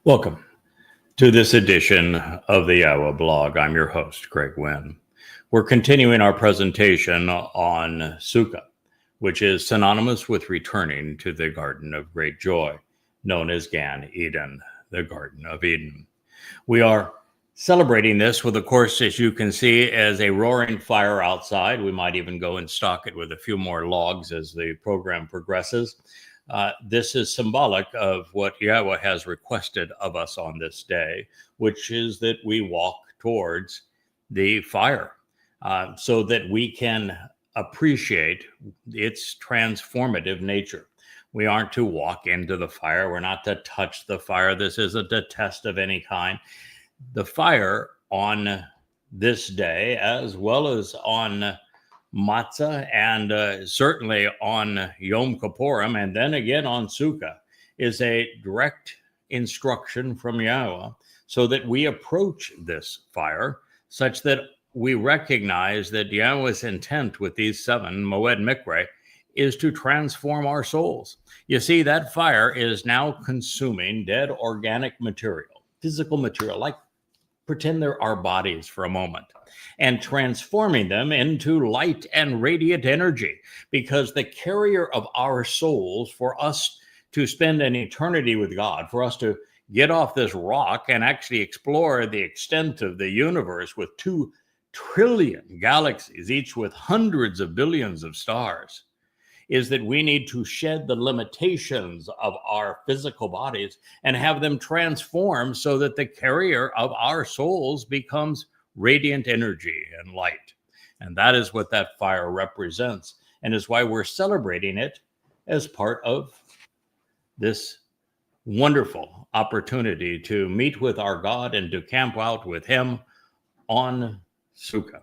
Welcome to this edition of the Yahowah blog. I'm your host, Greg Wynn. We're continuing our presentation on Sukah, which is synonymous with returning to the Garden of Great Joy, known as Gan Eden, the Garden of Eden. We are celebrating this with, of course, as you can see, as a roaring fire outside. We might even go and stock it with a few more logs as the program progresses. This is symbolic of what Yahweh has requested of us on this day, which is that we walk towards the fire so that we can appreciate its transformative nature. We aren't to walk into the fire. We're not to touch the fire. This isn't a test of any kind. The fire on this day, as well as on matzah and certainly on Yom Kippurim, and then again on Sukah, is a direct instruction from Yahweh so that we approach this fire such that we recognize that Yahweh's intent with these 7 Mow'ed Miqra is to transform our souls. You see, that fire is now consuming dead organic material, physical material, like pretend they're our bodies for a moment, and transforming them into light and radiant energy, because the carrier of our souls, for us to spend an eternity with God, for us to get off this rock and actually explore the extent of the universe with 2 trillion galaxies, each with hundreds of billions of stars, is that we need to shed the limitations of our physical bodies and have them transformed so that the carrier of our souls becomes radiant energy and light. And that is what that fire represents, and is why we're celebrating it as part of this wonderful opportunity to meet with our God and to camp out with him on Sukah.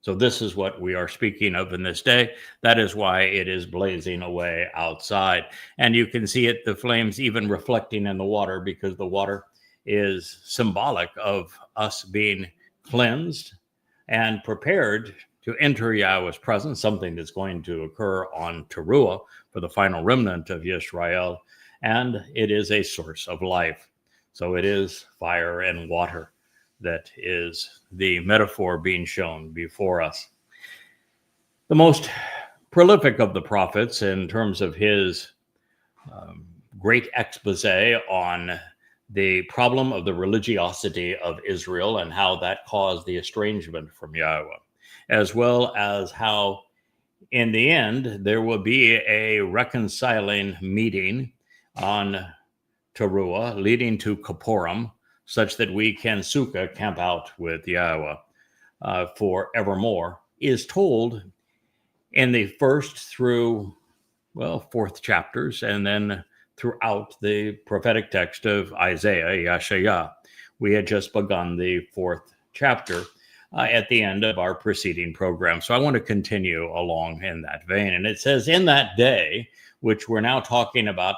So this is what we are speaking of in this day. That is why it is blazing away outside. And you can see it, the flames even reflecting in the water, because the water is symbolic of us being cleansed and prepared to enter Yahweh's presence, something that's going to occur on Teruah for the final remnant of Yisrael. And it is a source of life. So it is fire and water that is the metaphor being shown before us. The most prolific of the prophets in terms of his great expose on the problem of the religiosity of Israel and how that caused the estrangement from Yahweh, as well as how in the end there will be a reconciling meeting on Teruah leading to Kippurim, such that we can Sukah, camp out with Yahweh forevermore, is told in the first through, fourth chapters, and then throughout the prophetic text of Isaiah, Yahshua. We had just begun the 4th chapter at the end of our preceding program. So I want to continue along in that vein. And it says, in that day, which we're now talking about,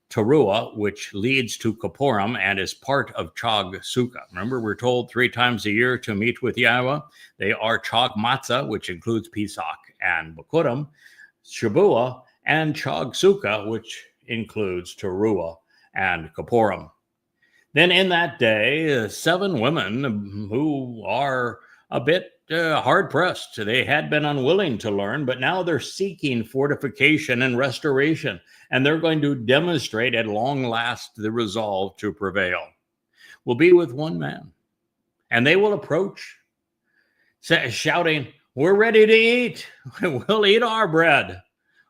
Teruah, which leads to Kippurim and is part of Chag Sukah. Remember, we're told 3 times a year to meet with Yahweh. They are Chag Matzah, which includes Pesach and Bikurim, Shabuah, and Chag Sukah, which includes Teruah and Kippurim. Then in that day, 7 women who are a bit hard-pressed. They had been unwilling to learn, but now they're seeking fortification and restoration, and they're going to demonstrate at long last the resolve to prevail. Will be with one man, and they will approach, shouting, "We're ready to eat. We'll eat our bread.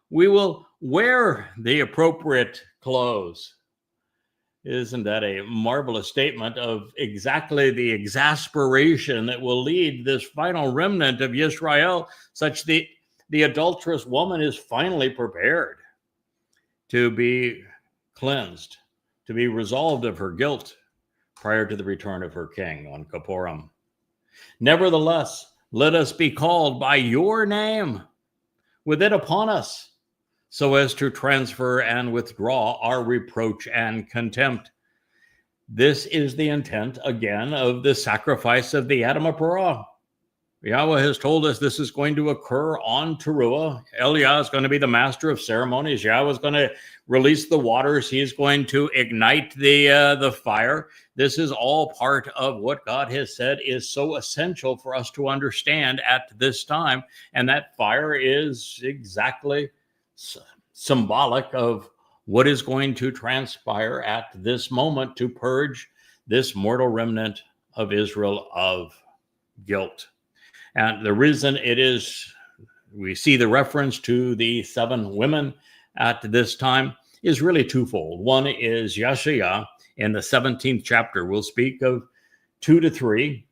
We will wear the appropriate clothes." Isn't that a marvelous statement of exactly the exasperation that will lead this final remnant of Yisrael, such that the adulterous woman is finally prepared to be cleansed, to be resolved of her guilt prior to the return of her king on Kippurim. "Nevertheless, let us be called by your name with it upon us, so as to transfer and withdraw our reproach and contempt." This is the intent, again, of the sacrifice of the ➆Mow'ed. Yahweh has told us this is going to occur on Teruah. Eliah is going to be the master of ceremonies. Yahweh is going to release the waters. He's going to ignite the fire. This is all part of what God has said is so essential for us to understand at this time. And that fire is exactly symbolic of what is going to transpire at this moment to purge this mortal remnant of Israel of guilt. And the reason it is, we see the reference to the 7 women at this time is really twofold. One is Yahshua in the 17th chapter. We'll speak of 2 to 3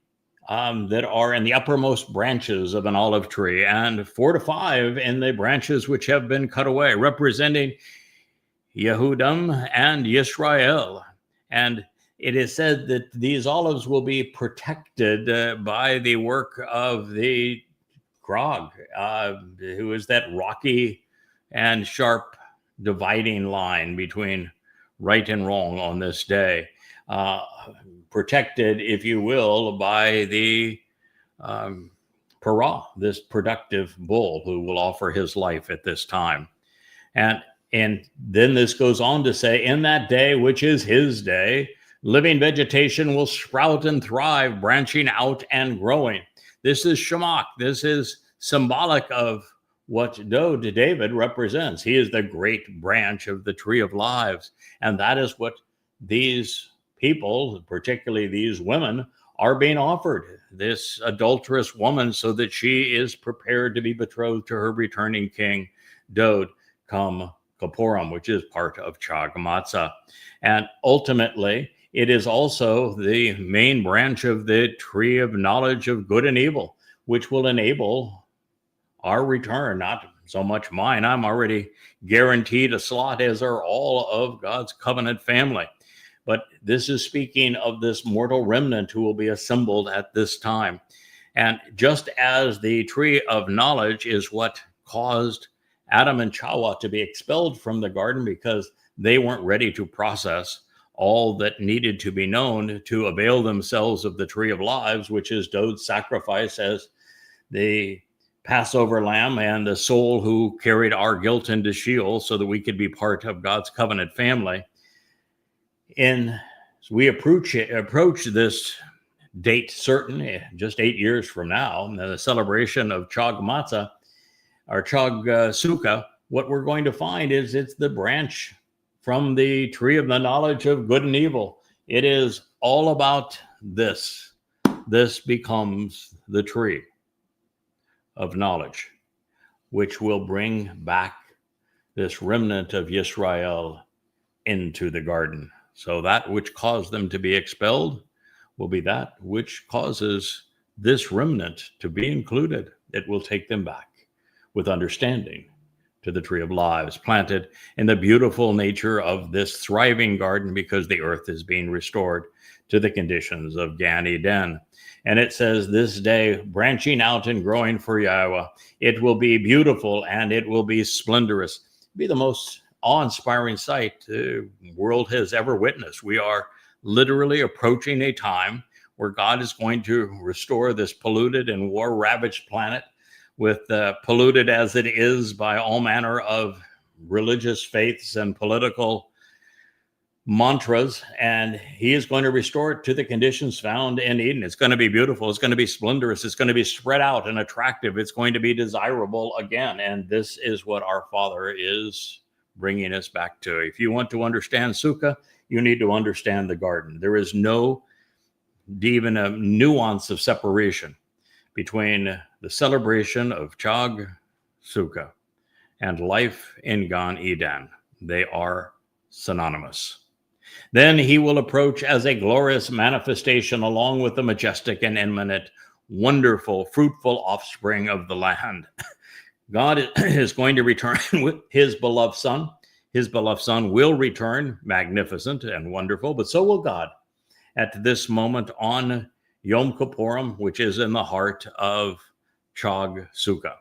that are in the uppermost branches of an olive tree, and 4 to 5 in the branches which have been cut away, representing Yehudim and Yisrael. And it is said that these olives will be protected by the work of the Grog, who is that rocky and sharp dividing line between right and wrong on this day. Protected, if you will, by the Parah, this productive bull who will offer his life at this time. And then this goes on to say, in that day, which is his day, living vegetation will sprout and thrive, branching out and growing. This is Shemach. This is symbolic of what David represents. He is the great branch of the tree of lives. And that is what these people, particularly these women, are being offered. This adulterous woman, so that she is prepared to be betrothed to her returning king, Dod, come Kippurim, which is part of Chag Matzah. And ultimately, it is also the main branch of the tree of knowledge of good and evil, which will enable our return, not so much mine. I'm already guaranteed a slot, as are all of God's covenant family. But this is speaking of this mortal remnant who will be assembled at this time. And just as the tree of knowledge is what caused Adam and Chawah to be expelled from the garden because they weren't ready to process all that needed to be known to avail themselves of the tree of lives, which is Dod's sacrifice as the Passover lamb and the soul who carried our guilt into Sheol so that we could be part of God's covenant family. As we approach this date certain, just 8 years from now, the celebration of Chag Matzah, or Chag Sukah, what we're going to find is it's the branch from the tree of the knowledge of good and evil. It is all about this. This becomes the tree of knowledge, which will bring back this remnant of Yisrael into the garden. So that which caused them to be expelled will be that which causes this remnant to be included. It will take them back with understanding to the tree of lives, planted in the beautiful nature of this thriving garden, because the earth is being restored to the conditions of Gan Eden. And it says, this day, branching out and growing for Yahweh, it will be beautiful and it will be splendorous. It'll be the most awe-inspiring sight the world has ever witnessed. We are literally approaching a time where God is going to restore this polluted and war-ravaged planet, with polluted as it is by all manner of religious faiths and political mantras, and he is going to restore it to the conditions found in Eden. It's going to be beautiful. It's going to be splendorous. It's going to be spread out and attractive. It's going to be desirable again. And this is what our Father is bringing us back to. If you want to understand Sukah, you need to understand the garden. There is no even a nuance of separation between the celebration of Chag Sukah and life in Gan Eden. They are synonymous. Then he will approach as a glorious manifestation along with the majestic and imminent, wonderful, fruitful offspring of the land. God is going to return with his beloved son. His beloved son will return magnificent and wonderful, but so will God at this moment on Yom Kippurim, which is in the heart of Chag Sukah.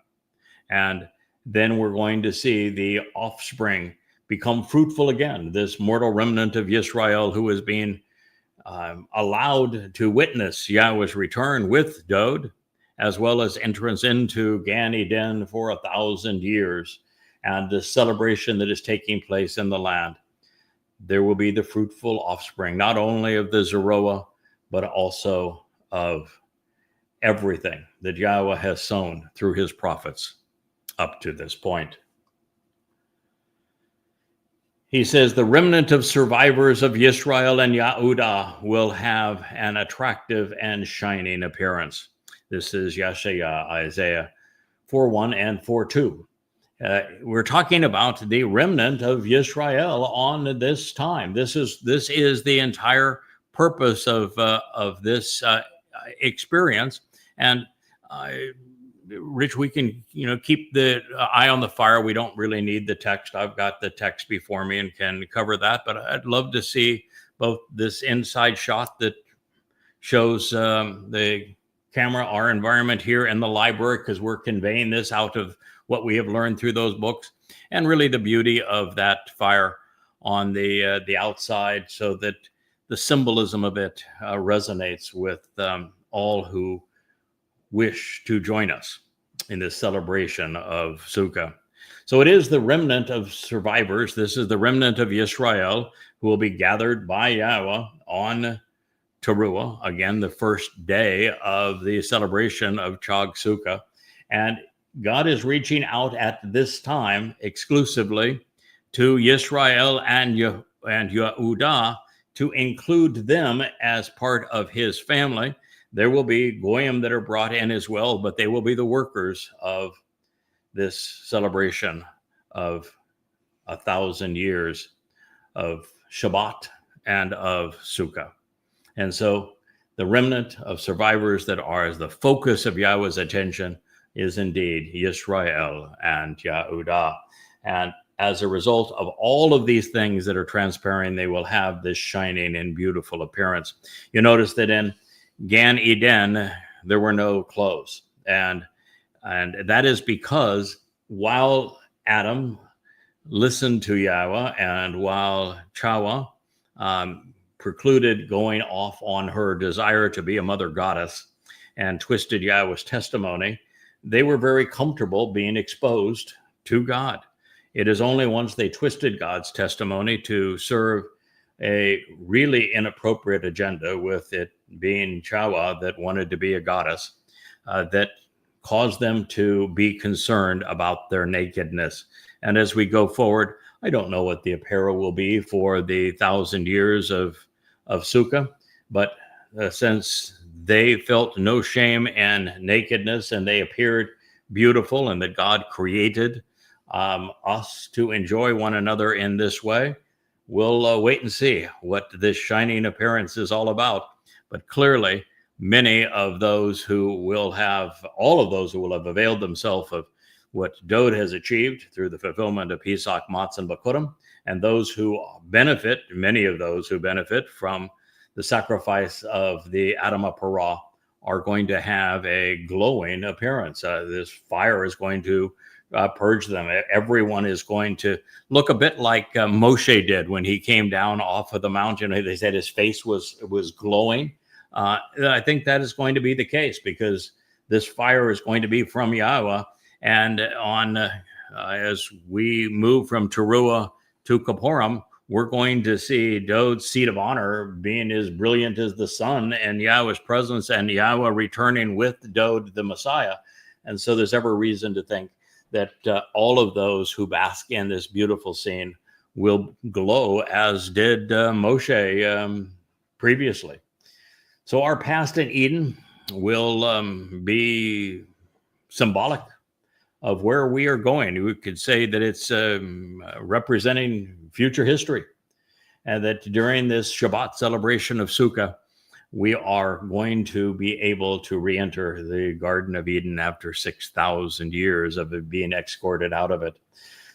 And then we're going to see the offspring become fruitful again, this mortal remnant of Yisrael who is being allowed to witness Yahweh's return with Dod as well as entrance into Gan Eden for 1,000 years, and the celebration that is taking place in the land. There will be the fruitful offspring, not only of the Zeroah, but also of everything that Yahweh has sown through his prophets up to this point. He says the remnant of survivors of Yisrael and Yehudah will have an attractive and shining appearance. This is Yeshaya, Isaiah 4:1 and 4:2. We're talking about the remnant of Yisrael on this time. This is the entire purpose of this experience. And Rich, we can keep the eye on the fire. We don't really need the text. I've got the text before me and can cover that. But I'd love to see both this inside shot that shows the camera, our environment here in the library, because we're conveying this out of what we have learned through those books, and really the beauty of that fire on the outside, so that the symbolism of it resonates with all who wish to join us in this celebration of Sukah. So it is the remnant of survivors. This is the remnant of Yisrael who will be gathered by Yahweh on Teruah, again, the first day of the celebration of Chag Sukah. And God is reaching out at this time exclusively to Yisrael and Yehudah to include them as part of his family. There will be goyim that are brought in as well, but they will be the workers of this celebration of 1,000 years of Shabbat and of Sukah. And so the remnant of survivors that are as the focus of Yahweh's attention is indeed Yisrael and Yehudah. And as a result of all of these things that are transpiring, they will have this shining and beautiful appearance. You notice that in Gan Eden, there were no clothes. And that is because while Adam listened to Yahweh and while Chawa precluded going off on her desire to be a mother goddess and twisted Yahweh's testimony, they were very comfortable being exposed to God. It is only once they twisted God's testimony to serve a really inappropriate agenda, with it being Chawa that wanted to be a goddess, that caused them to be concerned about their nakedness. And as we go forward, I don't know what the apparel will be for the 1,000 years of Sukah, but since they felt no shame and nakedness, and they appeared beautiful, and that God created us to enjoy one another in this way, we'll wait and see what this shining appearance is all about. But clearly, many of those who will have, all of those who will have availed themselves of what Dod has achieved through the fulfillment of Pesach, Matzah, and Bakurim, and those who benefit, many of those who benefit from the sacrifice of the Adamah Parah, are going to have a glowing appearance. This fire is going to purge them. Everyone is going to look a bit like Moshe did when he came down off of the mountain. They said his face was glowing. I think that is going to be the case, because this fire is going to be from Yahweh. And as we move from Teruah to Kippurim, we're going to see Dod's seat of honor being as brilliant as the sun, and Yahweh's presence, and Yahweh returning with Dod, the Messiah. And so there's every reason to think that all of those who bask in this beautiful scene will glow, as did Moshe previously. So our past in Eden will be symbolic of where we are going. We could say that it's representing future history, and that during this Shabbat celebration of Sukah, we are going to be able to re-enter the Garden of Eden after 6,000 years of it being escorted out of it.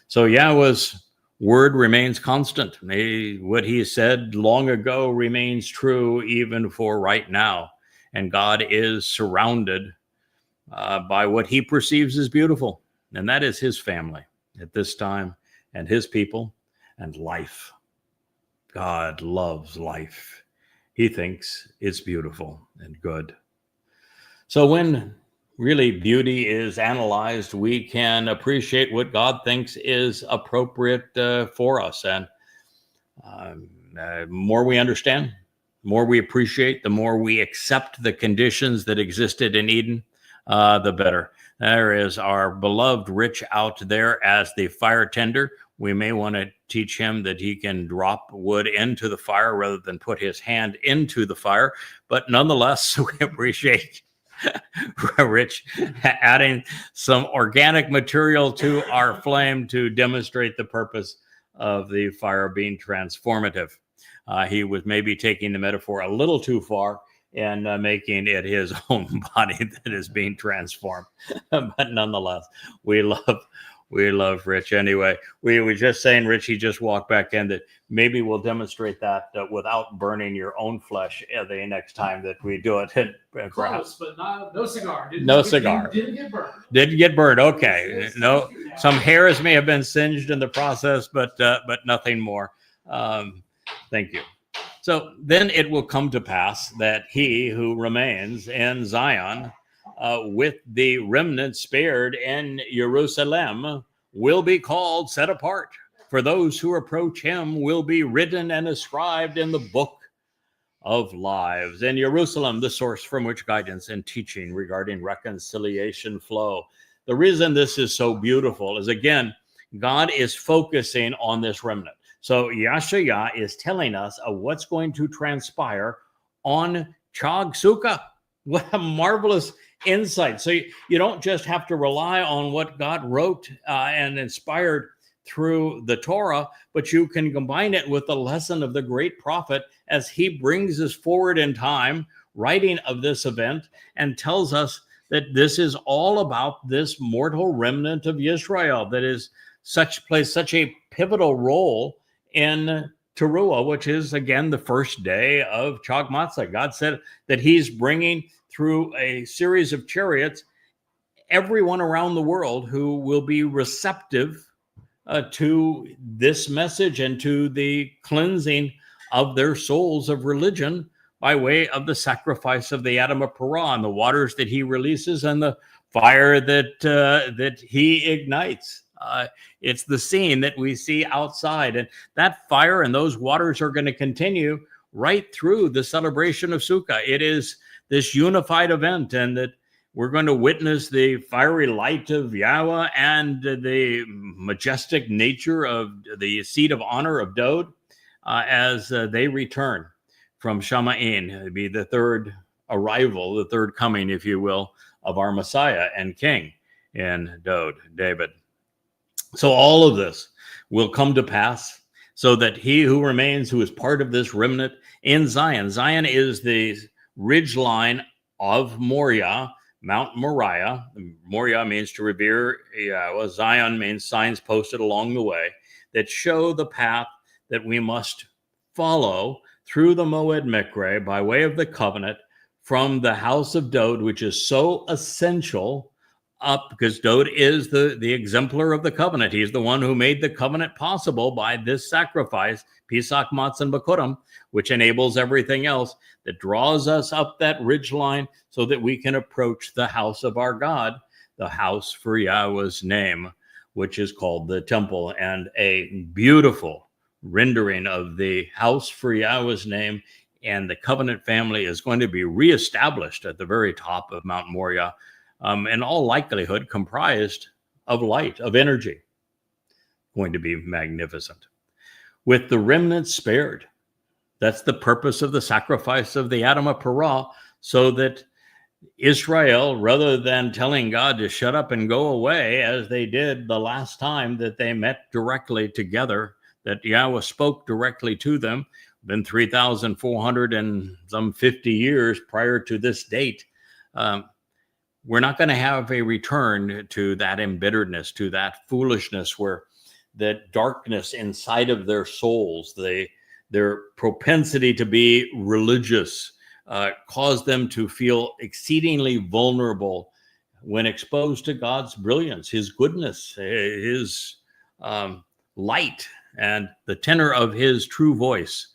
So Yahweh's word remains constant. What he said long ago remains true even for right now. And God is surrounded by what he perceives as beautiful. And that is his family at this time, and his people, and life. God loves life. He thinks it's beautiful and good. So when really beauty is analyzed, we can appreciate what God thinks is appropriate for us. And more we understand, more we appreciate, the more we accept the conditions that existed in Eden, the better. There is our beloved Rich out there as the fire tender. We may want to teach him that he can drop wood into the fire rather than put his hand into the fire. But nonetheless, we appreciate Rich adding some organic material to our flame to demonstrate the purpose of the fire being transformative. He was maybe taking the metaphor a little too far and making it his own body that is being transformed. But nonetheless, we love Rich anyway. We were just saying, Rich, he just walked back in, that maybe we'll demonstrate that without burning your own flesh the next time that we do it. Close, but no cigar. No cigar. Didn't get burned. Didn't get burned. Okay. No, some hairs may have been singed in the process, but nothing more. Thank you. So then it will come to pass that he who remains in Zion with the remnant spared in Jerusalem will be called set apart. For those who approach him will be written and inscribed in the book of lives. In Jerusalem, the source from which guidance and teaching regarding reconciliation flow. The reason this is so beautiful is, again, God is focusing on this remnant. So Yahshua is telling us of what's going to transpire on Chag Sukah. What a marvelous insight. So you don't just have to rely on what God wrote and inspired through the Torah, but you can combine it with the lesson of the great prophet as he brings us forward in time, writing of this event, and tells us that this is all about this mortal remnant of Israel that is plays such a pivotal role in Teruah, which is, again, the first day of Chag Matzah. God said that he's bringing through a series of chariots everyone around the world who will be receptive to this message and to the cleansing of their souls of religion by way of the sacrifice of the ➆Mow'ed and the waters that he releases and the fire that he ignites. It's the scene that we see outside, and that fire and those waters are going to continue right through the celebration of Sukah. It is this unified event, and that we're going to witness the fiery light of Yahweh and the majestic nature of the seat of honor of Dod as they return from Shama'in. It'd be the third arrival, the third coming, if you will, of our Messiah and King in Dod, David. So all of this will come to pass so that he who remains, who is part of this remnant in Zion. Zion is the ridge line of Moriah, Mount Moriah. Moriah means to revere Yahweh. Zion means signs posted along the way that show the path that we must follow through the Mow'ed Miqra by way of the covenant from the house of Dod, which is so essential up because Dod is the exemplar of the covenant. He's the one who made the covenant possible by this sacrifice, Pesach, Matzah, and Bikurim, which enables everything else, that draws us up that ridge line so that we can approach the house of our God, the house for Yahweh's name, which is called the temple. And a beautiful rendering of the house for Yahweh's name and the covenant family is going to be reestablished at the very top of Mount Moriah, in all likelihood comprised of light, of energy. Going to be magnificent. With the remnant spared. That's the purpose of the sacrifice of the ➆Mow'ed, so that Israel, rather than telling God to shut up and go away, as they did the last time that they met directly together, that Yahweh spoke directly to them, been 3,450 years prior to this date. We're not going to have a return to that embitteredness, to that foolishness, where that darkness inside of their souls, their propensity to be religious, caused them to feel exceedingly vulnerable when exposed to God's brilliance, his goodness, his light, and the tenor of his true voice.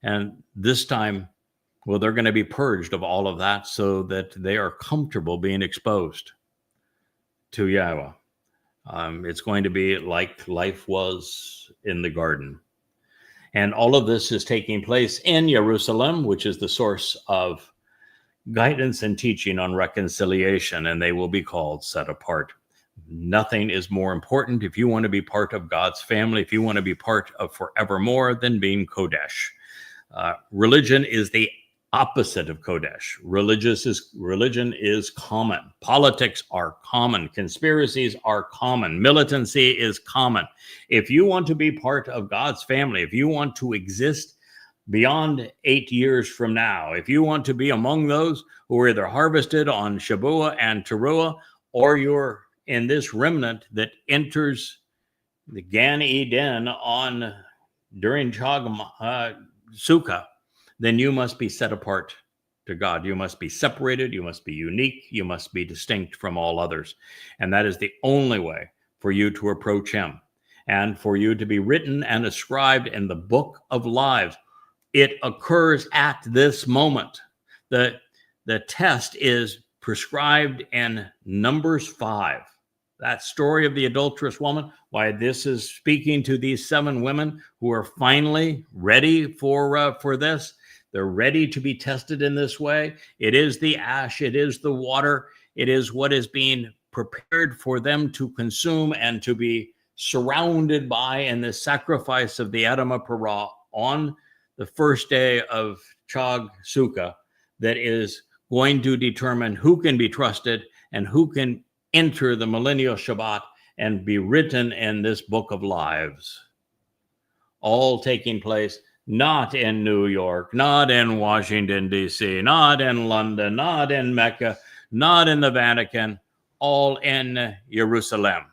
And this time, Well, they're going to be purged of all of that so that they are comfortable being exposed to Yahweh. It's going to be like life was in the garden. And all of this is taking place in Jerusalem, which is the source of guidance and teaching on reconciliation, and they will be called set apart. Nothing is more important if you want to be part of God's family, if you want to be part of forevermore, than being Kodesh. Religion is the opposite of Kodesh. Religion is common. Politics are common. Conspiracies are common. Militancy is common. If you want to be part of God's family, if you want to exist beyond 8 years from now, if you want to be among those who are either harvested on Shabuah and Teruah, or you're in this remnant that enters the Gan Eden during Sukah, then you must be set apart to God. You must be separated. You must be unique. You must be distinct from all others. And that is the only way for you to approach him and for you to be written and ascribed in the book of lives. It occurs at this moment. The test is prescribed in Numbers 5. That story of the adulterous woman, why this is speaking to these 7 women who are finally ready for this. They're ready to be tested in this way. It is the ash, it is the water, it is what is being prepared for them to consume and to be surrounded by in the sacrifice of the ➆Mow'ed on the first day of Chag Sukah, that is going to determine who can be trusted and who can enter the millennial Shabbat and be written in this book of lives. All taking place not in New York, not in Washington, D.C., not in London, not in Mecca, not in the Vatican, all in Jerusalem,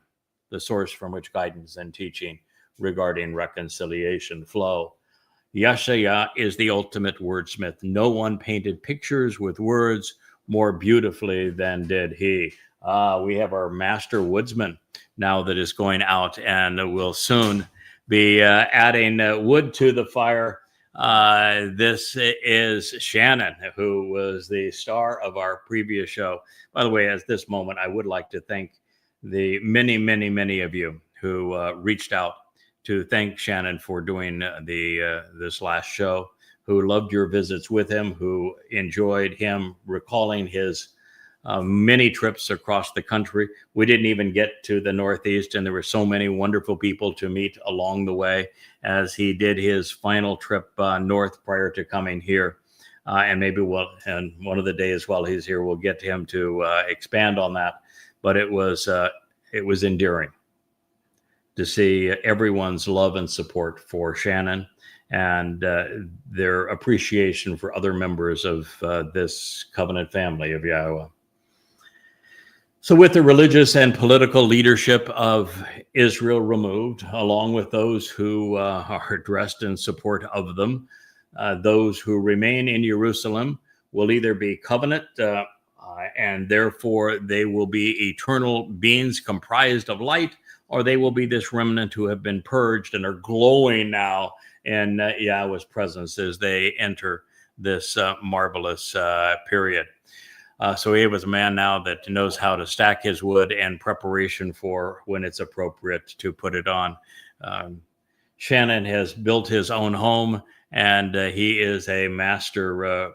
the source from which guidance and teaching regarding reconciliation flow. Yahshua is the ultimate wordsmith. No one painted pictures with words more beautifully than did he. We have our master woodsman now that is going out and will soon be adding wood to the fire. This is Shannon, who was the star of our previous show. By the way, at this moment, I would like to thank the many of you who reached out to thank Shannon for doing this last show, who loved your visits with him, who enjoyed him recalling his many trips across the country. We didn't even get to the Northeast, and there were so many wonderful people to meet along the way as he did his final trip north prior to coming here. And maybe and one of the days while he's here, we'll get him to expand on that. But it was endearing to see everyone's love and support for Shannon and their appreciation for other members of this covenant family of Yahweh. So with the religious and political leadership of Israel removed, along with those who are dressed in support of them, those who remain in Jerusalem will either be covenant and therefore they will be eternal beings comprised of light, or they will be this remnant who have been purged and are glowing now in Yahweh's presence as they enter this marvelous period. So he was a man now that knows how to stack his wood in preparation for when it's appropriate to put it on. Shannon has built his own home, and he is a master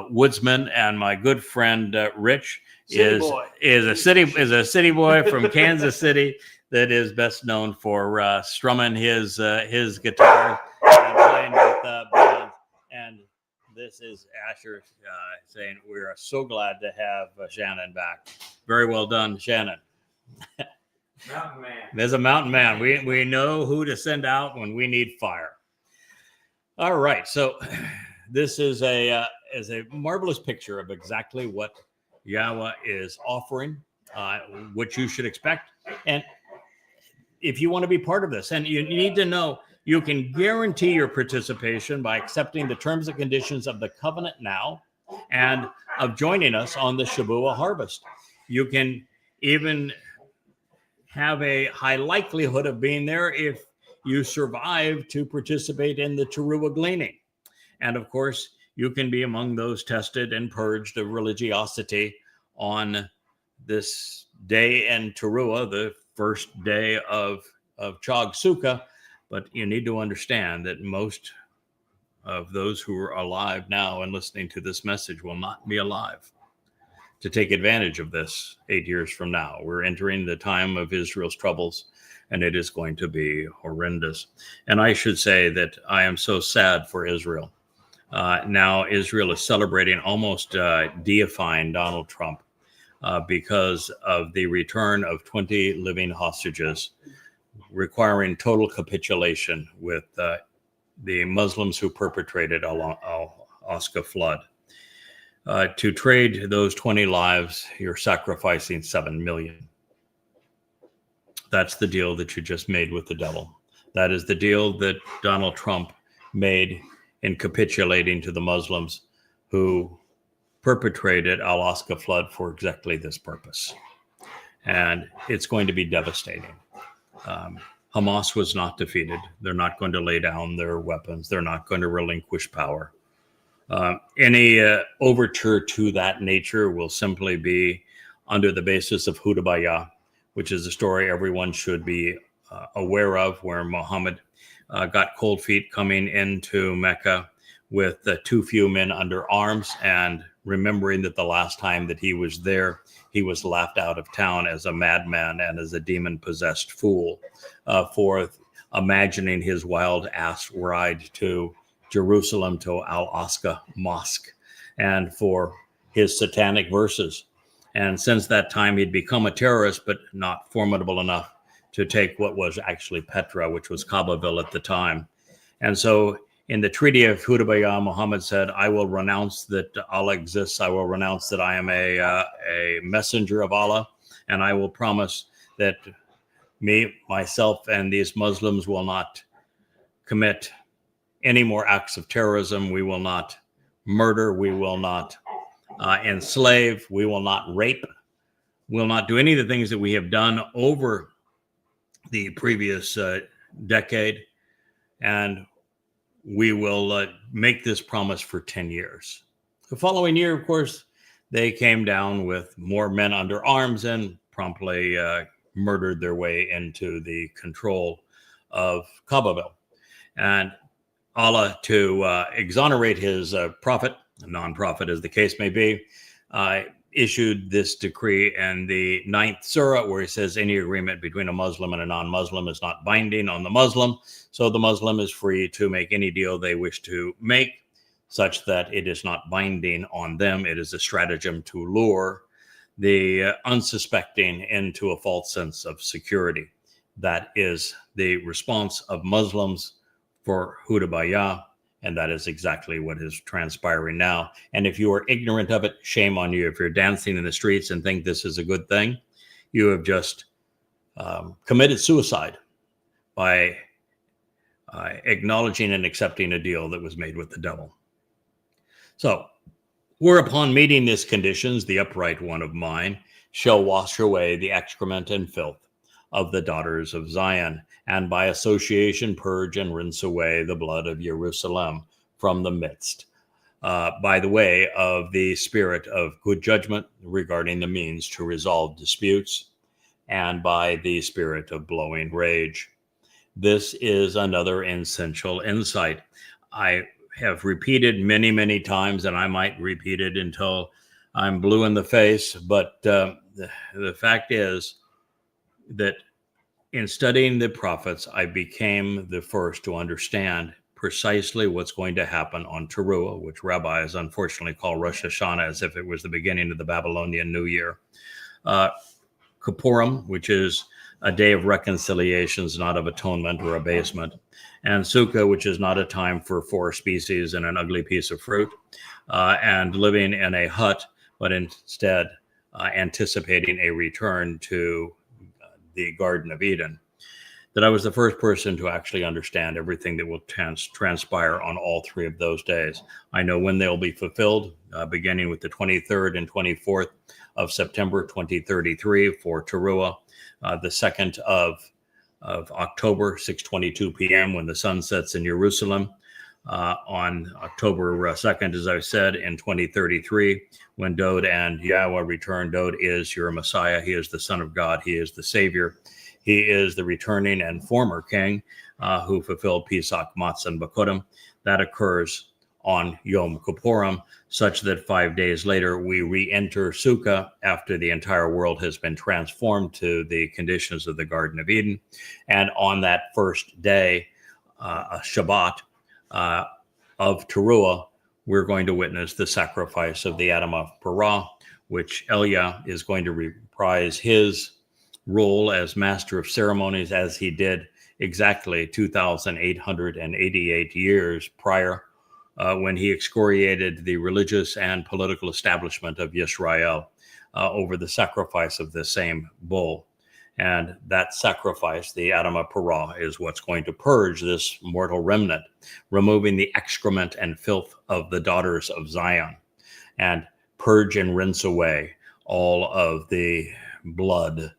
woodsman. And my good friend Rich is a city boy from Kansas City that is best known for strumming his guitar and playing with bands. And this is Asher saying we are so glad to have Shannon back. Very well done, Shannon. Mountain man. There's a mountain man. We know who to send out when we need fire. All right, so this is a marvelous picture of exactly what Yahweh is offering, what you should expect, and if you want to be part of this, and you need to know. You can guarantee your participation by accepting the terms and conditions of the covenant now and of joining us on the Shabuah harvest. You can even have a high likelihood of being there if you survive to participate in the Teruah gleaning. And of course, you can be among those tested and purged of religiosity on this day in Teruah, the first day of Chag Sukah. But you need to understand that most of those who are alive now and listening to this message will not be alive to take advantage of this 8 years from now. We're entering the time of Israel's troubles, and it is going to be horrendous. And I should say that I am so sad for Israel. Now Israel is celebrating, almost deifying Donald Trump because of the return of 20 living hostages, requiring total capitulation with the Muslims who perpetrated Al-Aqsa flood. To trade those 20 lives, you're sacrificing 7 million. That's the deal that you just made with the devil. That is the deal that Donald Trump made in capitulating to the Muslims who perpetrated Al-Aqsa flood for exactly this purpose. And it's going to be devastating. Hamas was not defeated. They're not going to lay down their weapons. They're not going to relinquish power. Any overture to that nature will simply be under the basis of ➆Mow'ed, which is a story everyone should be aware of, where Muhammad got cold feet coming into Mecca with too few men under arms, and remembering that the last time that he was there, he was laughed out of town as a madman and as a demon-possessed fool for imagining his wild ass ride to Jerusalem, to Al-Aqsa Mosque, and for his satanic verses. And since that time, he'd become a terrorist, but not formidable enough to take what was actually Petra, which was Kaabaville at the time. And so in the Treaty of Hudaybiyah, Muhammad said, I will renounce that Allah exists. I will renounce that I am a messenger of Allah. And I will promise that me, myself, and these Muslims will not commit any more acts of terrorism. We will not murder. We will not enslave. We will not rape. We will not do any of the things that we have done over the previous decade. And we will make this promise for 10 years. The following year, of course, they came down with more men under arms and promptly murdered their way into the control of Kaabaville. And Allah, to exonerate his prophet, non-prophet as the case may be, issued this decree in the 9th surah, where he says any agreement between a Muslim and a non-Muslim is not binding on the Muslim. So the Muslim is free to make any deal they wish to make, such that it is not binding on them. It is a stratagem to lure the unsuspecting into a false sense of security. That is the response of Muslims for Hudaybiyah, and that is exactly what is transpiring now. And if you are ignorant of it, shame on you. If you're dancing in the streets and think this is a good thing, you have just committed suicide by acknowledging and accepting a deal that was made with the devil. So, whereupon meeting these conditions, the upright one of mine shall wash away the excrement and filth of the daughters of Zion, and by association purge and rinse away the blood of Jerusalem from the midst, by the way of the spirit of good judgment regarding the means to resolve disputes, and by the spirit of blowing rage. This is another essential insight. I have repeated many, many times, and I might repeat it until I'm blue in the face, but the fact is that in studying the prophets, I became the first to understand precisely what's going to happen on Teruah, which rabbis unfortunately call Rosh Hashanah, as if it was the beginning of the Babylonian New Year. Kippurim, which is a day of reconciliations, not of atonement or abasement. And Sukah, which is not a time for 4 species and an ugly piece of fruit, and living in a hut, but instead anticipating a return to the Garden of Eden. That I was the first person to actually understand everything that will transpire on all 3 of those days. I know when they'll be fulfilled, beginning with the 23rd and 24th of September 2033 for Teruah, the 2nd of October, 6:22 p.m. when the sun sets in Jerusalem, on October 2nd, as I said, in 2033, when Dowd and Yahweh return. Dowd is your Messiah. He is the Son of God. He is the Savior. He is the returning and former king who fulfilled Pesach, Matzah, and Bakudim. That occurs on Yom Kippurim, such that 5 days later we re-enter Sukah after the entire world has been transformed to the conditions of the Garden of Eden. And on that first day, a Shabbat of Teruah, we're going to witness the sacrifice of the ➆Mow'ed, which Elia is going to reprise his role as master of ceremonies as he did exactly 2,888 years prior, when he excoriated the religious and political establishment of Israel over the sacrifice of the same bull. And that sacrifice, the ➆Mow'ed, is what's going to purge this mortal remnant, removing the excrement and filth of the daughters of Zion, and purge and rinse away all of the blood,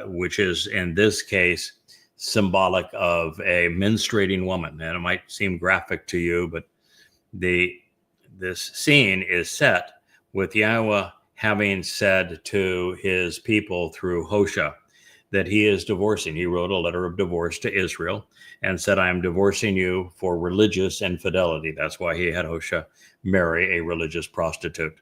which is in this case symbolic of a menstruating woman. And it might seem graphic to you, but this scene is set with Yahweh having said to his people through Hosea that he is divorcing. He wrote a letter of divorce to Israel and said, I am divorcing you for religious infidelity. That's why he had Hosea marry a religious prostitute.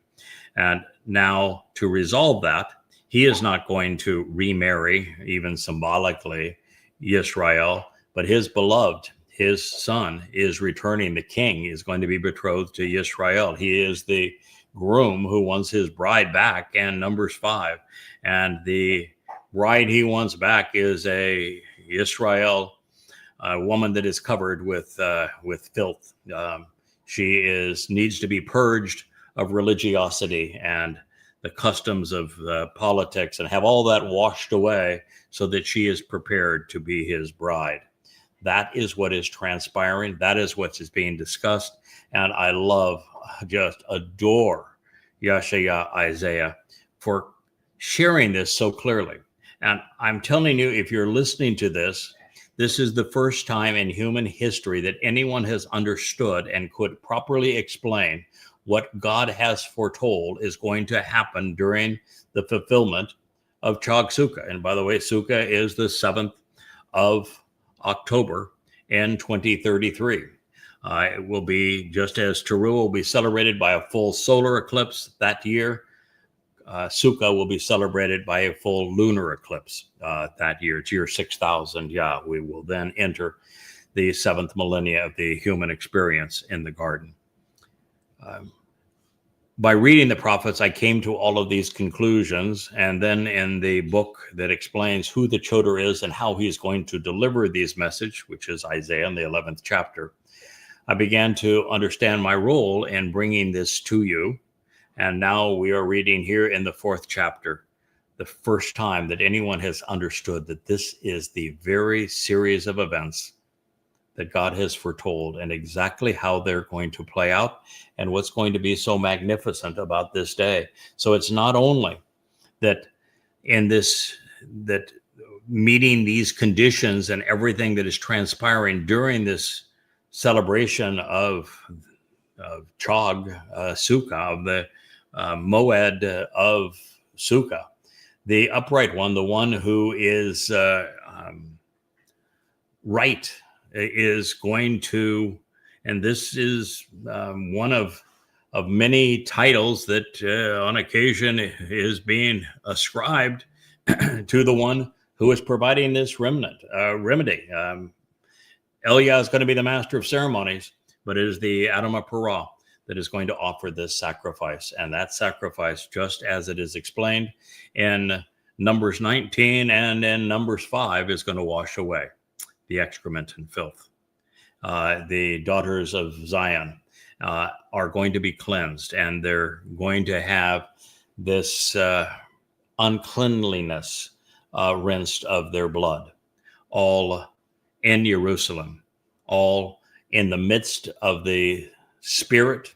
And now to resolve that, he is not going to remarry, even symbolically, Yisrael, but his beloved, his son, is returning. The king is going to be betrothed to Yisrael. He is the groom who wants his bride back in Numbers 5. And the bride he wants back is a Yisrael woman that is covered with filth. She needs to be purged of religiosity and the customs of politics, and have all that washed away so that she is prepared to be his bride. That is what is transpiring. That is what is being discussed. And I love, just adore Yahshua Isaiah for sharing this so clearly. And I'm telling you, if you're listening to this, this is the first time in human history that anyone has understood and could properly explain what God has foretold is going to happen during the fulfillment of Chag Sukah. And by the way, Sukah is the 7th of October in 2033. It will be just as Teruah will be celebrated by a full solar eclipse that year. Sukah will be celebrated by a full lunar eclipse that year. It's year 6000. We will then enter the 7th millennia of the human experience in the garden. By reading the prophets, I came to all of these conclusions. And then in the book that explains who the Choder is and how he is going to deliver these messages, which is Isaiah in the 11th chapter, I began to understand my role in bringing this to you. And now we are reading here in the 4th chapter, the first time that anyone has understood that this is the very series of events that God has foretold and exactly how they're going to play out and what's going to be so magnificent about this day. So it's not only that that meeting these conditions and everything that is transpiring during this celebration of Chag Sukah, of the Mow'ed of Sukah, the upright one, the one who is right, is going to, and this is one of many titles that on occasion is being ascribed to the one who is providing this remedy. Elia is going to be the master of ceremonies, but it is the ➆Mow'ed that is going to offer this sacrifice. And that sacrifice, just as it is explained in Numbers 19 and in Numbers 5, is going to wash away the excrement and filth. The daughters of Zion are going to be cleansed, and they're going to have this uncleanliness rinsed of their blood, all in Jerusalem, all in the midst of the spirit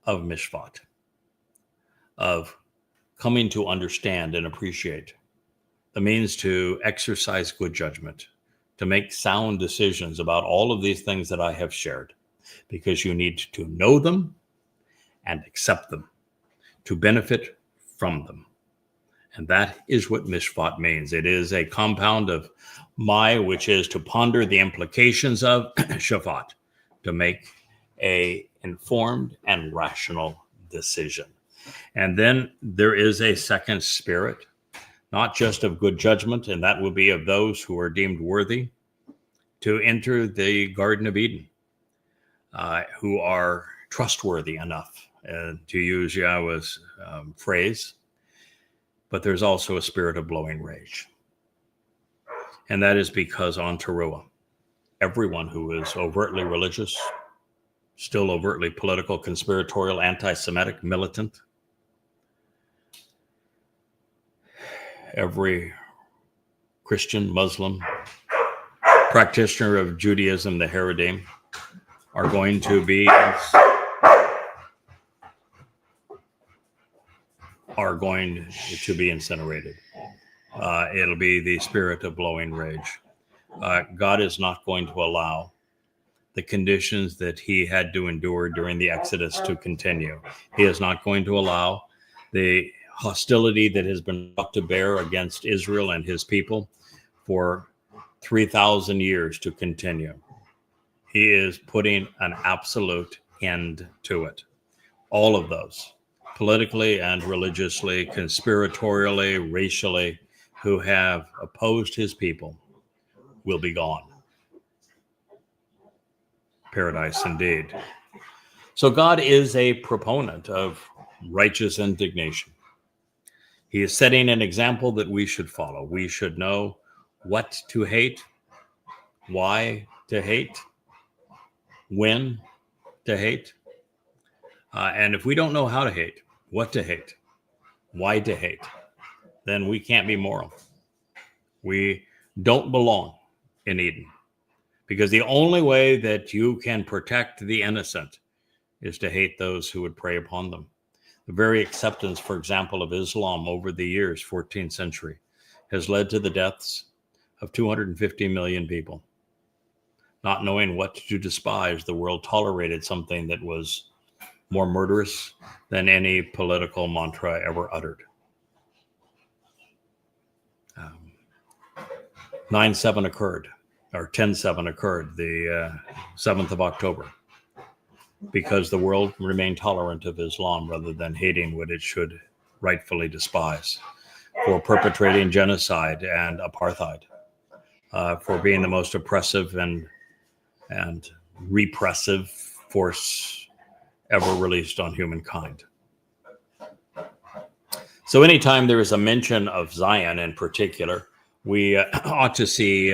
of Mishpat, of coming to understand and appreciate the means to exercise good judgment, to make sound decisions about all of these things that I have shared, because you need to know them and accept them, to benefit from them. And that is what mishpat means. It is a compound of my, which is to ponder the implications of, shafat, to make a informed and rational decision. And then there is a second spirit, not just of good judgment, and that will be of those who are deemed worthy to enter the Garden of Eden, who are trustworthy enough, to use Yahweh's phrase. But there's also a spirit of blowing rage. And that is because on Teruah, everyone who is overtly religious, still overtly political, conspiratorial, anti-Semitic, militant, every Christian, Muslim, practitioner of Judaism, the Haredim, are going to be incinerated. It'll be the spirit of blowing rage. God is not going to allow the conditions that he had to endure during the Exodus to continue. He is not going to allow the hostility that has been brought to bear against Israel and his people for 3,000 years to continue. He is putting an absolute end to it. All of those, politically and religiously, conspiratorially, racially, who have opposed his people, will be gone. Paradise indeed. So God is a proponent of righteous indignation. He is setting an example that we should follow. We should know what to hate, why to hate, when to hate. And if we don't know how to hate, what to hate, why to hate, then we can't be moral. We don't belong in Eden, because the only way that you can protect the innocent is to hate those who would prey upon them. The very acceptance, for example, of Islam over the years, 14th century, has led to the deaths of 250 million people. Not knowing what to despise, the world tolerated something that was more murderous than any political mantra ever uttered. 9/7 occurred, or 10/7 occurred, the 7th of October, because the world remained tolerant of Islam rather than hating what it should rightfully despise, for perpetrating genocide and apartheid, for being the most oppressive and repressive force ever released on humankind. So anytime there is a mention of Zion in particular, we ought to see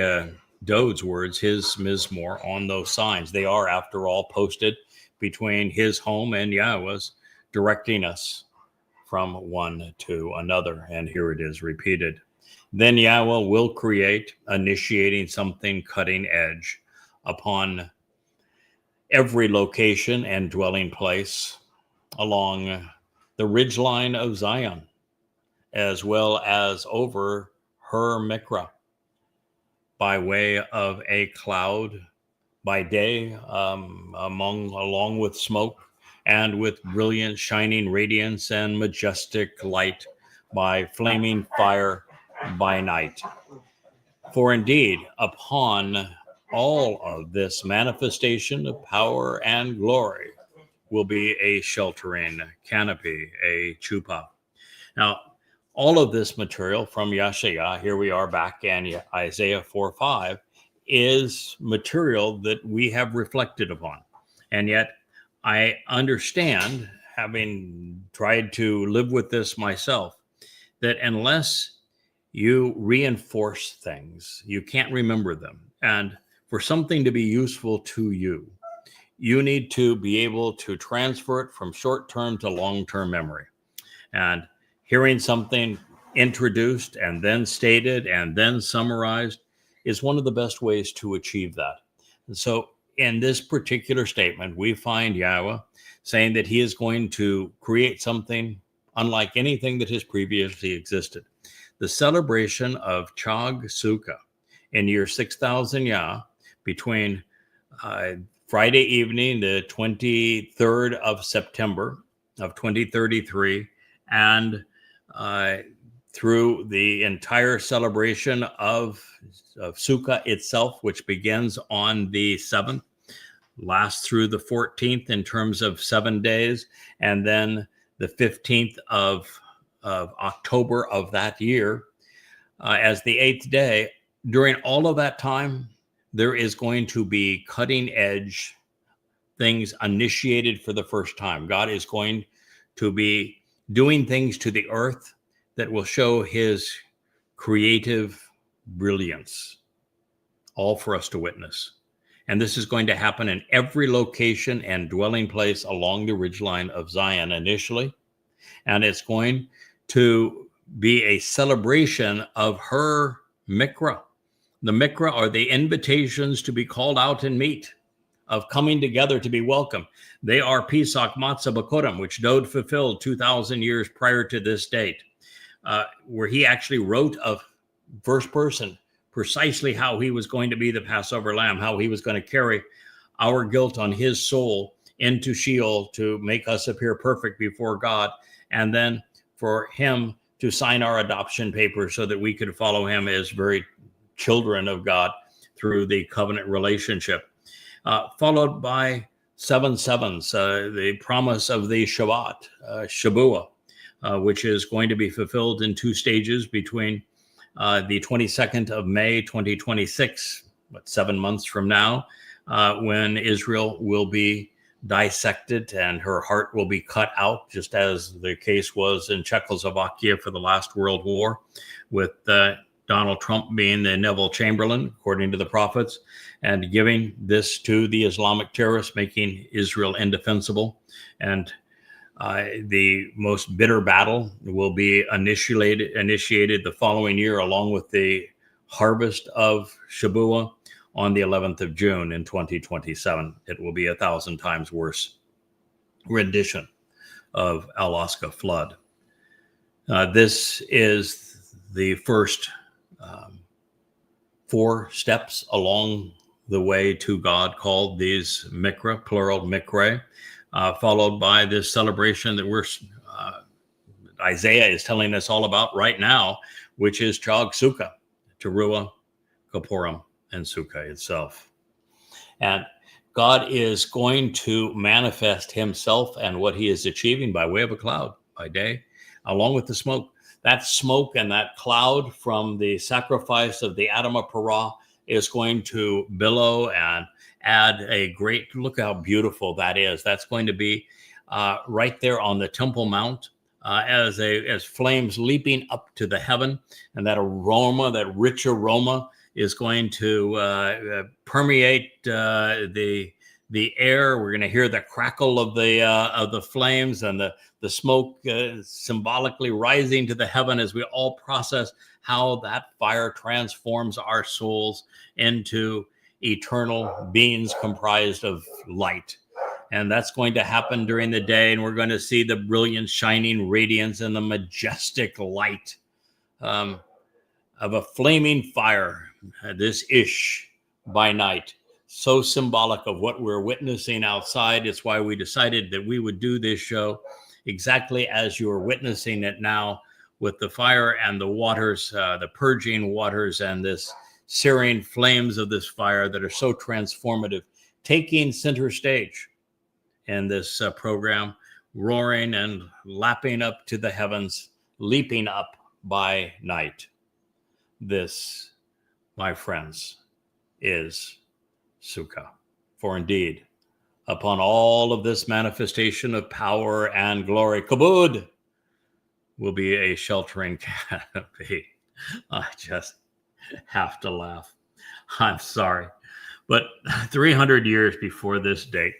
Dode's words, his Mizmor, on those signs. They are, after all, posted between his home and Yahweh's, directing us from one to another. And here it is repeated. Then Yahweh will create, initiating something cutting edge upon every location and dwelling place along the ridgeline of Zion, as well as over her Miqra, by way of a cloud by day, along with smoke, and with brilliant shining radiance and majestic light by flaming fire by night. For indeed, upon all of this manifestation of power and glory will be a sheltering canopy, a chuppah. Now, all of this material from Yahshua, here we are back in Isaiah 4:5, is material that we have reflected upon. And yet I understand, having tried to live with this myself, that unless you reinforce things, you can't remember them. And for something to be useful to you, you need to be able to transfer it from short-term to long-term memory. And hearing something introduced and then stated and then summarized is one of the best ways to achieve that. And so in this particular statement, we find Yahweh saying that he is going to create something unlike anything that has previously existed. The celebration of Chag Sukah in year 6000 Yah, between Friday evening, the 23rd of September of 2033, and through the entire celebration of Sukah itself, which begins on the 7th, lasts through the 14th in terms of 7 days, and then the 15th of October of that year as the 8th day. During all of that time, there is going to be cutting edge things initiated for the first time. God is going to be doing things to the earth that will show his creative brilliance, all for us to witness. And this is going to happen in every location and dwelling place along the ridgeline of Zion initially. And it's going to be a celebration of her Miqra. The Miqra are the invitations to be called out and meet, of coming together to be welcome. They are Pesach Matzah B'Kodem, which Dode fulfilled 2,000 years prior to this date, where he actually wrote of first person precisely how he was going to be the Passover lamb, how he was going to carry our guilt on his soul into Sheol to make us appear perfect before God, and then for him to sign our adoption papers so that we could follow him as very children of God through the covenant relationship. Followed by 7 sevens, the promise of the Shabbat, Shabuah, which is going to be fulfilled in 2 stages between the 22nd of May, 2026, 7 months from now, when Israel will be dissected and her heart will be cut out, just as the case was in Czechoslovakia for the last World War, with Donald Trump being the Neville Chamberlain, according to the prophets, and giving this to the Islamic terrorists, making Israel indefensible. And the most bitter battle will be initiated the following year, along with the harvest of Shabuah on the 11th of June in 2027. It will be 1,000 times worse rendition of Alaska flood. This is the first 4 steps along the way to God, called these Miqra, plural Miqra, followed by this celebration that Isaiah is telling us all about right now, which is Chag Sukah, Teruah, Kippurim, and Sukah itself. And God is going to manifest himself and what he is achieving by way of a cloud by day, along with the smoke. That smoke and that cloud from the sacrifice of the Adamah Parah is going to billow and add a great, look how beautiful that is. That's going to be right there on the Temple Mount as flames leaping up to the heaven. And that aroma, that rich aroma, is going to permeate the air. We're going to hear the crackle of the flames and the smoke symbolically rising to the heaven as we all process how that fire transforms our souls into eternal beings comprised of light. And that's going to happen during the day, and we're going to see the brilliant, shining radiance and the majestic light of a flaming fire, this Ish by night. So symbolic of what we're witnessing outside. It's why we decided that we would do this show exactly as you're witnessing it now, with the fire and the waters, the purging waters, and this searing flames of this fire that are so transformative, taking center stage in this program, roaring and lapping up to the heavens, leaping up by night. This, my friends, is Sukah. For indeed, upon all of this manifestation of power and glory, Kabod will be a sheltering canopy. I just have to laugh. I'm sorry. But 300 years before this date,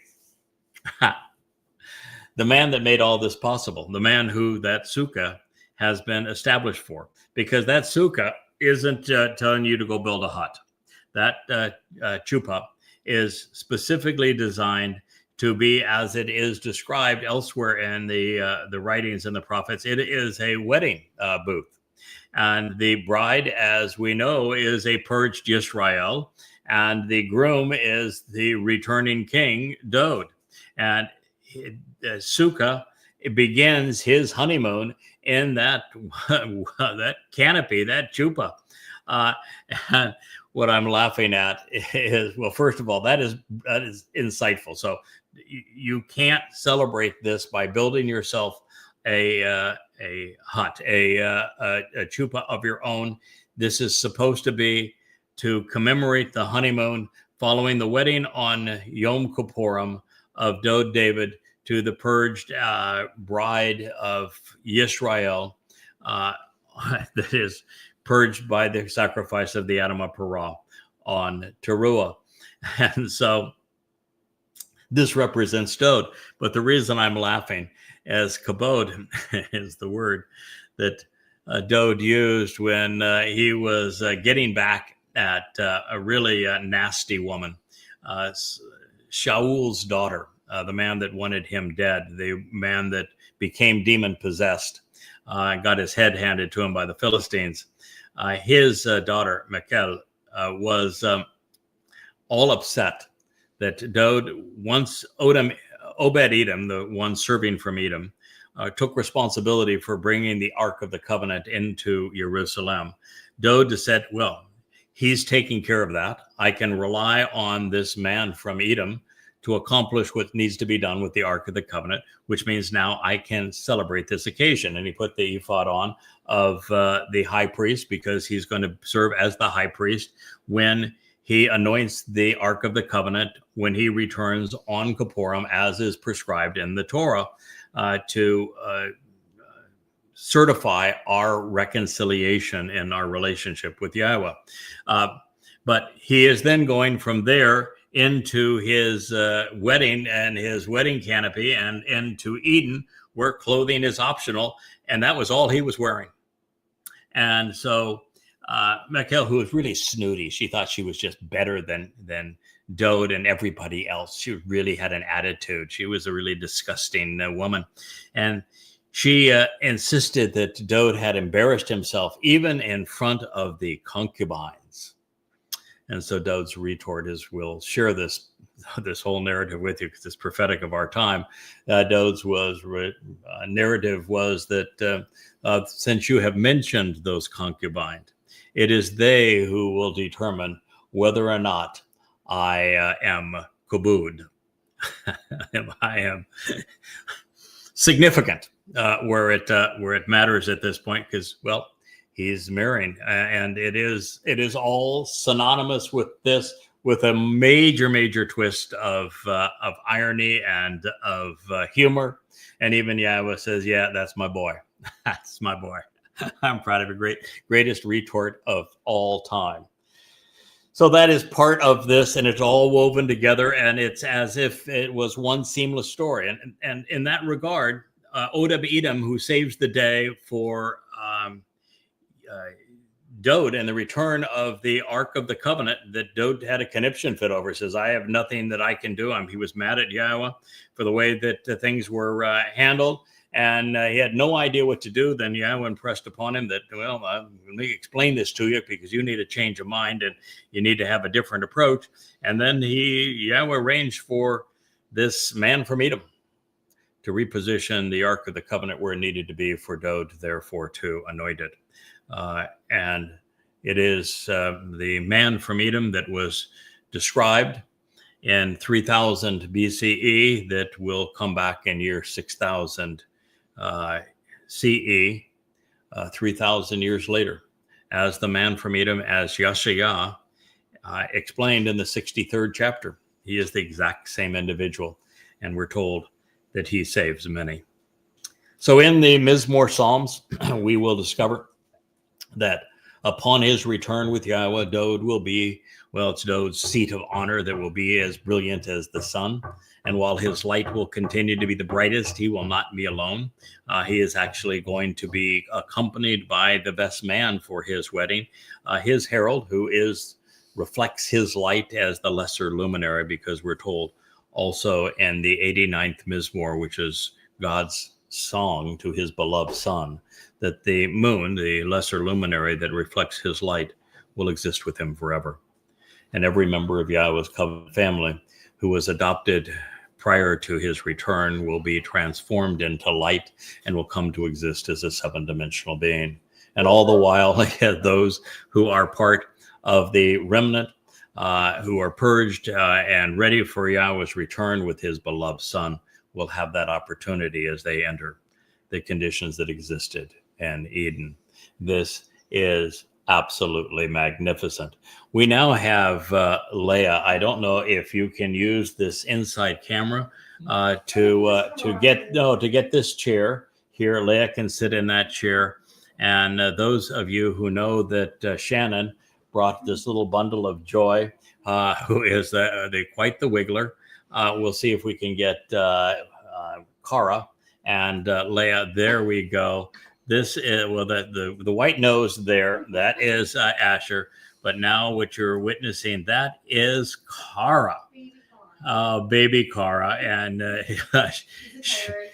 the man that made all this possible, the man who that Sukah has been established for, because that Sukah isn't telling you to go build a hut. That chuppah is specifically designed to be, as it is described elsewhere in the writings and the prophets, it is a wedding booth. And the bride, as we know, is a purged Yisrael, and the groom is the returning king, Dod. And Sukah begins his honeymoon in that that canopy, that chuppah. And what I'm laughing at is, well, first of all, that is insightful. So you can't celebrate this by building yourself a hut, a chuppah of your own. This is supposed to be to commemorate the honeymoon following the wedding on Yom Kippurim of Dod David to the purged bride of Yisrael that is purged by the sacrifice of the ➆Mow'ed on Teruah. And so this represents Dod. But the reason I'm laughing is kabod is the word that Dod used when he was getting back at a really nasty woman, Shaul's daughter, the man that wanted him dead, the man that became demon possessed, got his head handed to him by the Philistines. His daughter, Miqra, was all upset that Dod, once Obed-Edom, the one serving from Edom, took responsibility for bringing the Ark of the Covenant into Jerusalem. Dod said, well, he's taking care of that. I can rely on this man from Edom to accomplish what needs to be done with the Ark of the Covenant, which means now I can celebrate this occasion. And he put the ephod on of the high priest, because he's going to serve as the high priest when he anoints the Ark of the Covenant, when he returns on Kippurim, as is prescribed in the Torah, to certify our reconciliation in our relationship with Yahweh. But he is then going from there into his wedding and his wedding canopy and into Eden, where clothing is optional. And that was all he was wearing. And so Miqra, who was really snooty, she thought she was just better than Dod and everybody else. She really had an attitude. She was a really disgusting woman. And she insisted that Dod had embarrassed himself even in front of the concubines. And so Dod's retort is, we'll share this whole narrative with you because it's prophetic of our time. Dod's narrative was that since you have mentioned those concubines, it is they who will determine whether or not I am kabod. I am significant where it matters at this point, because, well, he's marrying, and it is all synonymous with this, with a major twist of irony and of humor. And even Yahweh says, yeah, that's my boy. That's my boy. I'm proud of it. Greatest retort of all time. So that is part of this, and it's all woven together, and it's as if it was one seamless story. And in that regard, Obed-Edom, who saves the day for Dod and the return of the Ark of the Covenant that Dod had a conniption fit over, says, I have nothing that I can do. He was mad at Yahweh for the way that things were handled, and he had no idea what to do. Then Yahweh impressed upon him that, well, let me explain this to you, because you need a change of mind and you need to have a different approach. And then Yahweh arranged for this man from Edom to reposition the Ark of the Covenant where it needed to be for Dod, therefore, to anoint it. And it is the man from Edom that was described in 3000 BCE that will come back in year 6000 CE, 3,000 years later, as the man from Edom, as Yahshua explained in the 63rd chapter. He is the exact same individual, and we're told that he saves many. So in the Mizmor Psalms, we will discover that upon his return with Yahweh, Dod will be, well, it's Dod's seat of honor that will be as brilliant as the sun. And while his light will continue to be the brightest, he will not be alone. He is actually going to be accompanied by the best man for his wedding, his herald, who reflects his light as the lesser luminary, because we're told also in the 89th Mizmor, which is God's song to his beloved son, that the moon, the lesser luminary that reflects his light, will exist with him forever. And every member of Yahweh's covenant family who was adopted prior to his return will be transformed into light and will come to exist as a seven-dimensional being. And all the while, those who are part of the remnant, who are purged and ready for Yahweh's return with his beloved son, will have that opportunity as they enter the conditions that existed in Eden. This is absolutely magnificent. We now have Leah. I don't know if you can use this inside camera to get this chair here. Leah can sit in that chair. And those of you who know that Shannon brought this little bundle of joy, who is quite the wiggler, we'll see if we can get Kara and Leah. There we go. This is, well, the white nose there, that is Asher. But now what you're witnessing, that is Kara, baby Kara. And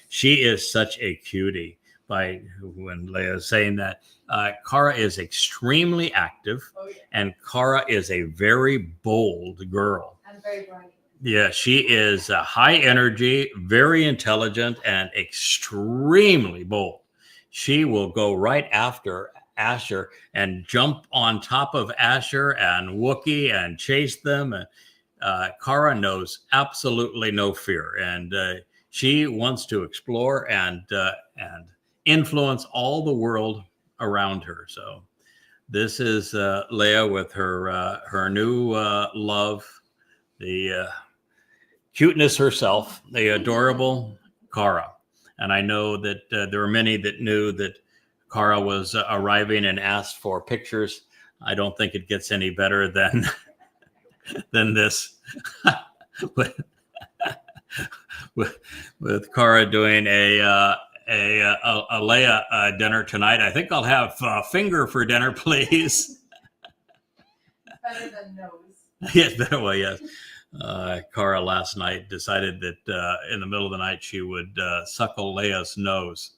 she is such a cutie. When Leah is saying that, Kara is extremely active, and Kara is a very bold girl. And very bright. Yeah, she is high energy, very intelligent, and extremely bold. She will go right after Asher and jump on top of Asher and Wookiee and chase them. And Kara knows absolutely no fear, and she wants to explore and influence all the world around her. So this is Leah with her new love, the cuteness herself, the adorable Kara. And I know that there are many that knew that Kara was arriving and asked for pictures. I don't think it gets any better than this. with Kara doing a Leia dinner tonight. I think I'll have finger for dinner, please. Better than nose. Yes, better. Well, yes. Kara last night decided that in the middle of the night she would suckle Leia's nose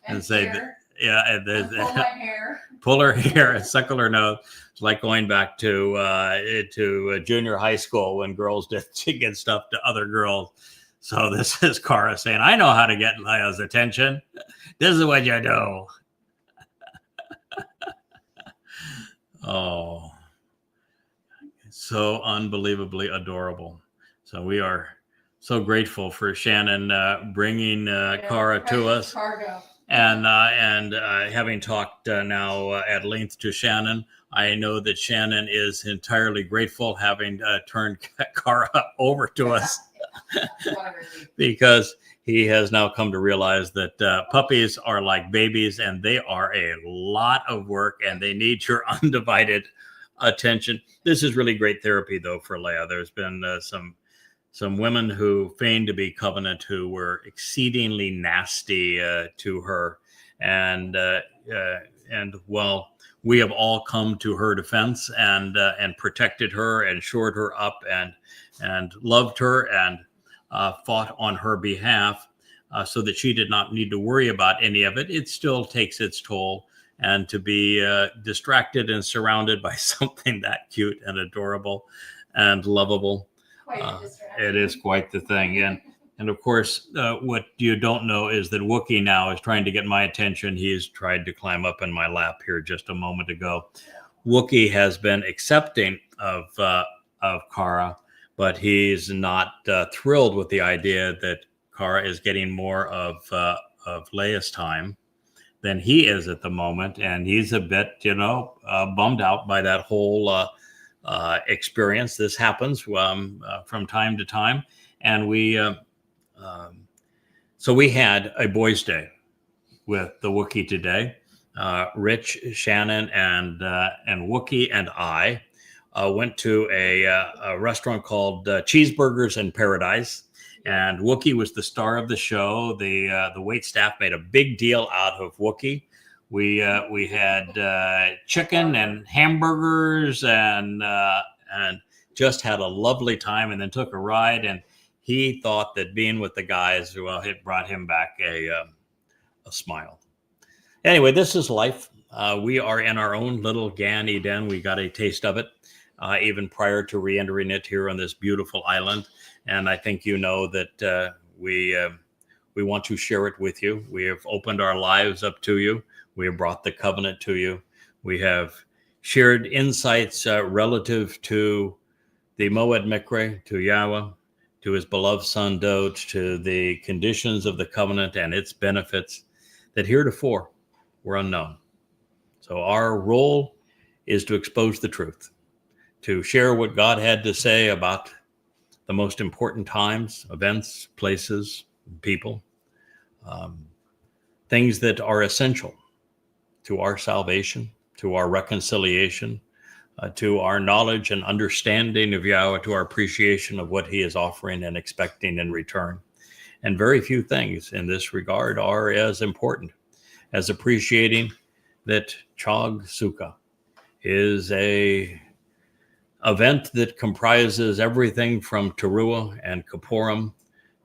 and say that, and pull my hair, pull her hair and suckle her nose. It's like going back to junior high school when girls did get stuff to other girls. So this is Kara saying, "I know how to get Leia's attention. This is what you do." Oh. So unbelievably adorable. So we are so grateful for Shannon bringing Kara to us, cargo. and having talked now at length to Shannon, I know that Shannon is entirely grateful having turned Kara over to us, because he has now come to realize that puppies are like babies, and they are a lot of work, and they need your undivided attention. This is really great therapy, though, for Leah. There's been some women who feigned to be covenant who were exceedingly nasty to her, and while we have all come to her defense and protected her and shored her up and loved her and fought on her behalf, so that she did not need to worry about any of it, it still takes its toll. And to be distracted and surrounded by something that cute and adorable and lovable, it is quite the thing. And of course, what you don't know is that Wookiee now is trying to get my attention. He's tried to climb up in my lap here just a moment ago. Wookiee has been accepting of Kara, but he's not thrilled with the idea that Kara is getting more of Leia's time than he is at the moment, and he's a bit, bummed out by that whole experience. This happens from time to time, and so we had a boys' day with the Wookiee today. Rich, Shannon, and Wookiee and I went to a restaurant called Cheeseburgers in Paradise. And Wookiee was the star of the show. The wait staff made a big deal out of Wookiee. We had chicken and hamburgers and just had a lovely time, and then took a ride. And he thought that being with the guys, well, it brought him back a smile. Anyway, this is life. We are in our own little Gan Eden. We got a taste of it even prior to re-entering it here on this beautiful island. And I think you know that we want to share it with you. We have opened our lives up to you. We have brought the covenant to you. We have shared insights relative to the Mow'ed Miqra, to Yahweh, to his beloved son Dod, to the conditions of the covenant and its benefits that heretofore were unknown. So our role is to expose the truth, to share what God had to say about the most important times, events, places, people, things that are essential to our salvation, to our reconciliation, to our knowledge and understanding of Yahweh, to our appreciation of what he is offering and expecting in return. And very few things in this regard are as important as appreciating that Chag Sukah is a event that comprises everything from Teruah and Kippurim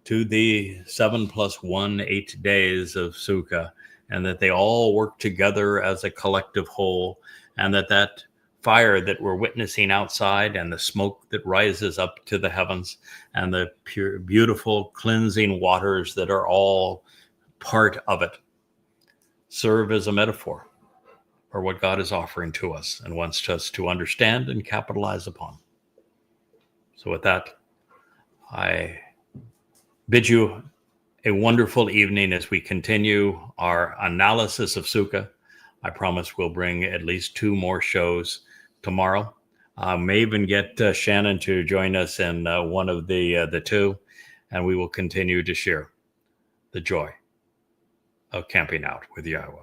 to the 7 + 1, 8 days of Sukah, and that they all work together as a collective whole, and that fire that we're witnessing outside and the smoke that rises up to the heavens and the pure, beautiful cleansing waters that are all part of it serve as a metaphor for what God is offering to us and wants us to understand and capitalize upon. So with that, I bid you a wonderful evening as we continue our analysis of Sukah. I promise we'll bring at least 2 more shows tomorrow. May even get Shannon to join us in one of the 2, and we will continue to share the joy of camping out with Yahweh.